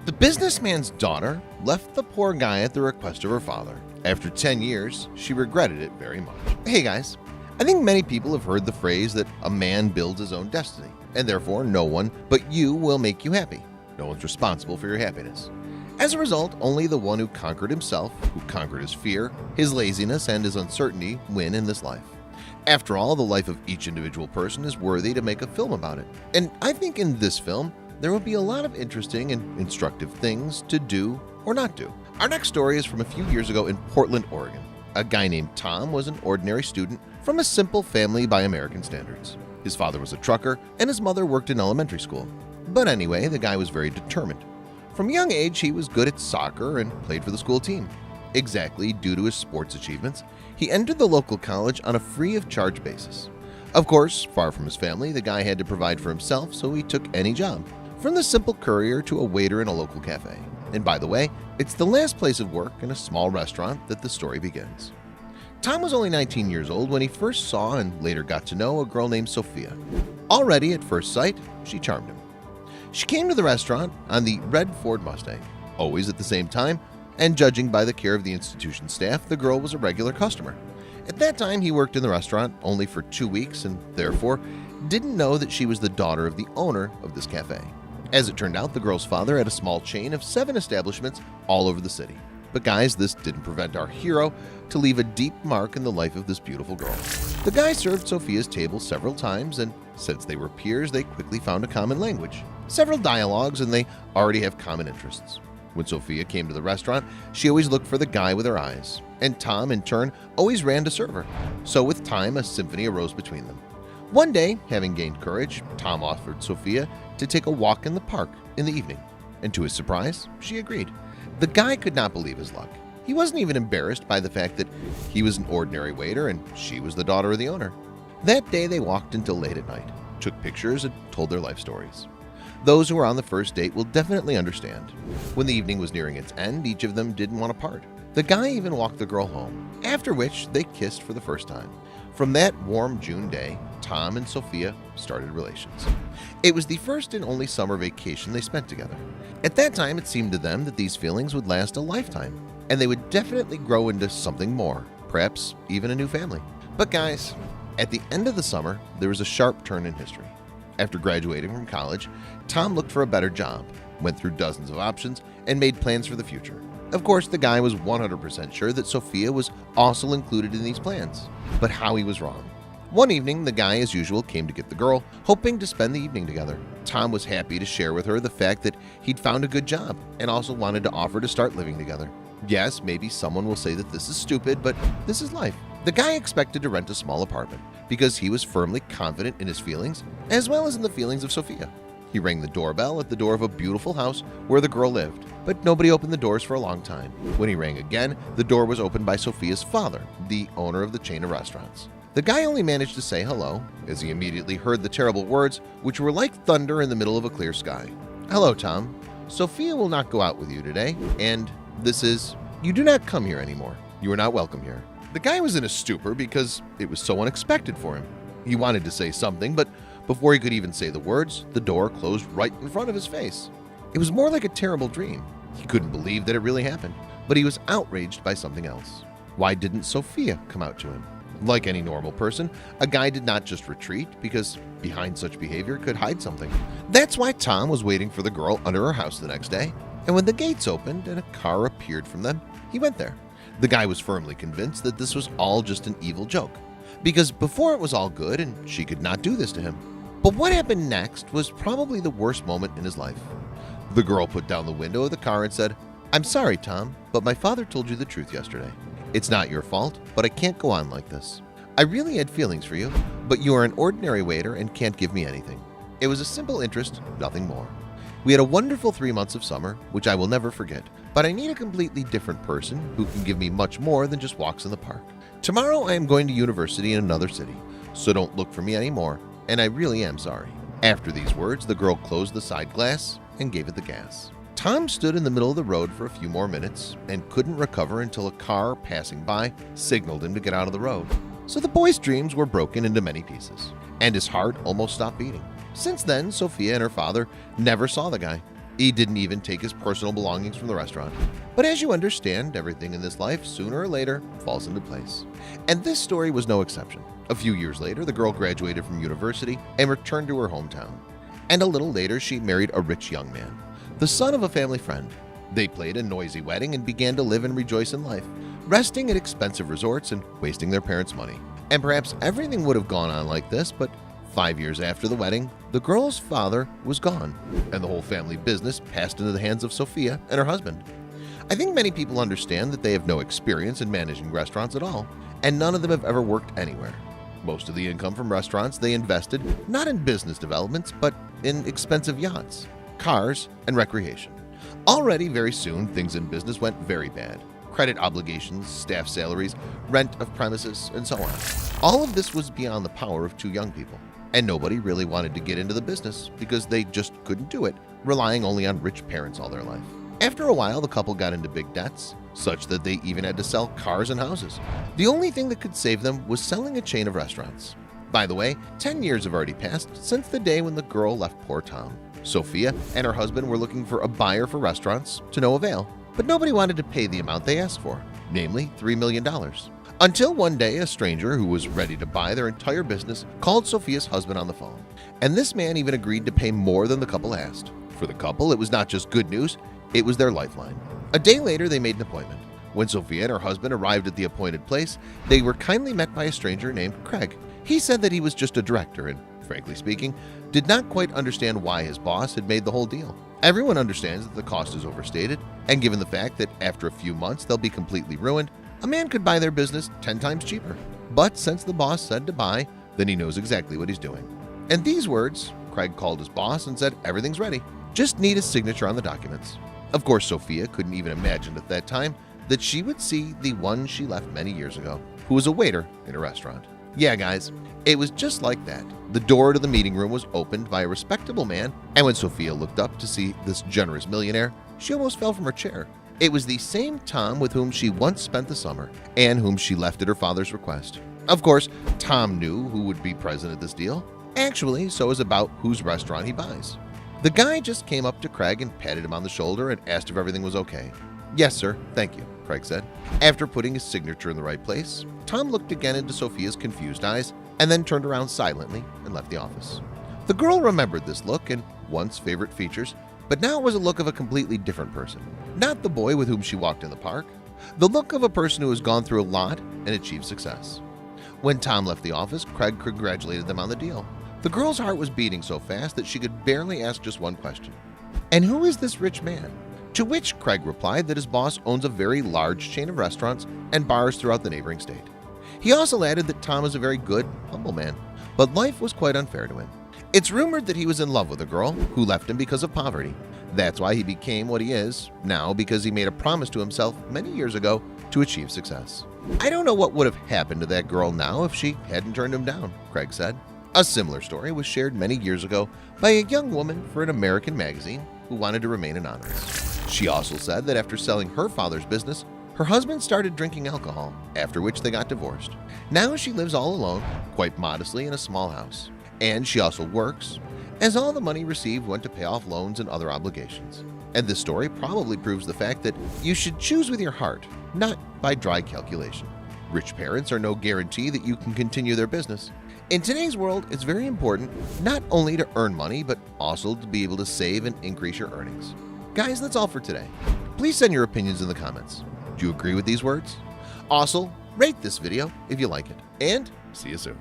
The businessman's daughter left the poor guy at the request of her father. After 10 years, she regretted it very much. Hey guys, I think many people have heard the phrase that a man builds his own destiny, and therefore no one but you will make you happy. No one's responsible for your happiness. As a result, only the one who conquered himself, who conquered his fear, his laziness, and his uncertainty win in this life. After all, the life of each individual person is worthy to make a film about it. And I think in this film, there will be a lot of interesting and instructive things to do or not do. Our next story is from a few years ago in Portland, Oregon. A guy named Tom was an ordinary student from a simple family by American standards. His father was a trucker and his mother worked in elementary school. But anyway, the guy was very determined. From a young age, he was good at soccer and played for the school team. Exactly due to his sports achievements, he entered the local college on a free-of-charge basis. Of course, far from his family, the guy had to provide for himself, so he took any job, from the simple courier to a waiter in a local cafe. And by the way, it's the last place of work in a small restaurant that the story begins. Tom was only 19 years old when he first saw and later got to know a girl named Sophia. Already at first sight, she charmed him. She came to the restaurant on the red Ford Mustang, always at the same time, and judging by the care of the institution staff, the girl was a regular customer. At that time, he worked in the restaurant only for 2 weeks and therefore didn't know that she was the daughter of the owner of this cafe. As it turned out, the girl's father had a small chain of 7 establishments all over the city. But guys, this didn't prevent our hero to leave a deep mark in the life of this beautiful girl. The guy served Sophia's table several times, and since they were peers, they quickly found a common language, several dialogues, and they already have common interests. When Sophia came to the restaurant, she always looked for the guy with her eyes, and Tom, in turn, always ran to serve her. So with time, a symphony arose between them. One day, having gained courage, Tom offered Sophia to take a walk in the park in the evening, and to his surprise, she agreed. The guy could not believe his luck. He wasn't even embarrassed by the fact that he was an ordinary waiter and she was the daughter of the owner. That day, they walked until late at night, took pictures, and told their life stories. Those who were on the first date will definitely understand. When the evening was nearing its end, each of them didn't want to part. The guy even walked the girl home, after which they kissed for the first time. From that warm June day, Tom and Sophia started relations. It was the first and only summer vacation they spent together. At that time, it seemed to them that these feelings would last a lifetime, and they would definitely grow into something more, perhaps even a new family. But guys, at the end of the summer, there was a sharp turn in history. After graduating from college, Tom looked for a better job, went through dozens of options, and made plans for the future. Of course, the guy was 100% sure that Sophia was also included in these plans, but how he was wrong. One evening, the guy, as usual, came to get the girl, hoping to spend the evening together. Tom was happy to share with her the fact that he'd found a good job and also wanted to offer to start living together. Yes, maybe someone will say that this is stupid, but this is life. The guy expected to rent a small apartment because he was firmly confident in his feelings as well as in the feelings of Sophia. He rang the doorbell at the door of a beautiful house where the girl lived, but nobody opened the doors for a long time. When he rang again, the door was opened by Sophia's father, the owner of the chain of restaurants. The guy only managed to say hello as he immediately heard the terrible words which were like thunder in the middle of a clear sky. "Hello, Tom. Sophia will not go out with you today, and this is, you do not come here anymore. You are not welcome here." The guy was in a stupor because it was so unexpected for him. He wanted to say something, but before he could even say the words, the door closed right in front of his face. It was more like a terrible dream. He couldn't believe that it really happened, but he was outraged by something else. Why didn't Sophia come out to him? Like any normal person, a guy did not just retreat because behind such behavior could hide something. That's why Tom was waiting for the girl under her house the next day, and when the gates opened and a car appeared from them, he went there. The guy was firmly convinced that this was all just an evil joke, because before it was all good and she could not do this to him. But what happened next was probably the worst moment in his life. The girl put down the window of the car and said, "I'm sorry, Tom, but my father told you the truth yesterday. It's not your fault, but I can't go on like this. I really had feelings for you, but you are an ordinary waiter and can't give me anything. It was a simple interest, nothing more. We had a wonderful 3 months of summer, which I will never forget, but I need a completely different person who can give me much more than just walks in the park. Tomorrow I am going to university in another city, so don't look for me anymore, and I really am sorry." After these words, the girl closed the side glass and gave it the gas. Tom stood in the middle of the road for a few more minutes and couldn't recover until a car passing by signaled him to get out of the road. So the boy's dreams were broken into many pieces, and his heart almost stopped beating. Since then, Sophia and her father never saw the guy. He didn't even take his personal belongings from the restaurant. But as you understand, everything in this life sooner or later falls into place. And this story was no exception. A few years later, the girl graduated from university and returned to her hometown. And a little later, she married a rich young man, the son of a family friend. They played a noisy wedding and began to live and rejoice in life, resting at expensive resorts and wasting their parents' money. And perhaps everything would have gone on like this, but 5 years after the wedding, the girl's father was gone, and the whole family business passed into the hands of Sophia and her husband. I think many people understand that they have no experience in managing restaurants at all, and none of them have ever worked anywhere. Most of the income from restaurants they invested not in business developments, but in expensive yachts, cars, and recreation. Already very soon, things in business went very bad. Credit obligations, staff salaries, rent of premises, and so on. All of this was beyond the power of two young people, and nobody really wanted to get into the business because they just couldn't do it, relying only on rich parents all their life. After a while, the couple got into big debts, such that they even had to sell cars and houses. The only thing that could save them was selling a chain of restaurants. By the way, 10 years have already passed since the day when the girl left poor Tom. Sophia and her husband were looking for a buyer for restaurants to no avail, but nobody wanted to pay the amount they asked for, namely $3 million. Until one day, a stranger who was ready to buy their entire business called Sophia's husband on the phone. And this man even agreed to pay more than the couple asked. For the couple, it was not just good news, it was their lifeline. A day later, they made an appointment. When Sophia and her husband arrived at the appointed place, they were kindly met by a stranger named Craig. He said that he was just a director and, frankly speaking, did not quite understand why his boss had made the whole deal. Everyone understands that the cost is overstated, and given the fact that after a few months they'll be completely ruined, a man could buy their business 10 times cheaper. But since the boss said to buy, then he knows exactly what he's doing. And these words, Craig called his boss and said everything's ready. Just need his signature on the documents. Of course, Sophia couldn't even imagine at that time that she would see the one she left many years ago, who was a waiter in a restaurant. Yeah, guys, it was just like that. The door to the meeting room was opened by a respectable man, and when Sophia looked up to see this generous millionaire, she almost fell from her chair. It was the same Tom with whom she once spent the summer, and whom she left at her father's request. Of course, Tom knew who would be present at this deal. Actually, so is about whose restaurant he buys. The guy just came up to Craig and patted him on the shoulder and asked if everything was okay. Yes, sir, thank you, Craig said. After putting his signature in the right place, Tom looked again into Sophia's confused eyes and then turned around silently and left the office. The girl remembered this look and once favorite features, but now it was a look of a completely different person. Not the boy with whom she walked in the park, the look of a person who has gone through a lot and achieved success. When Tom left the office, Craig congratulated them on the deal. The girl's heart was beating so fast that she could barely ask just one question. And who is this rich man? To which Craig replied that his boss owns a very large chain of restaurants and bars throughout the neighboring state. He also added that Tom is a very good, humble man, but life was quite unfair to him. It's rumored that he was in love with a girl who left him because of poverty. That's why he became what he is now, because he made a promise to himself many years ago to achieve success. I don't know what would have happened to that girl now if she hadn't turned him down, Craig said. A similar story was shared many years ago by a young woman for an American magazine who wanted to remain anonymous. She also said that after selling her father's business, her husband started drinking alcohol, after which they got divorced. Now she lives all alone, quite modestly in a small house. And she also works, as all the money received went to pay off loans and other obligations. And this story probably proves the fact that you should choose with your heart, not by dry calculation. Rich parents are no guarantee that you can continue their business. In today's world, it's very important not only to earn money, but also to be able to save and increase your earnings. Guys, that's all for today. Please send your opinions in the comments. Do you agree with these words? Also, rate this video if you like it, and see you soon.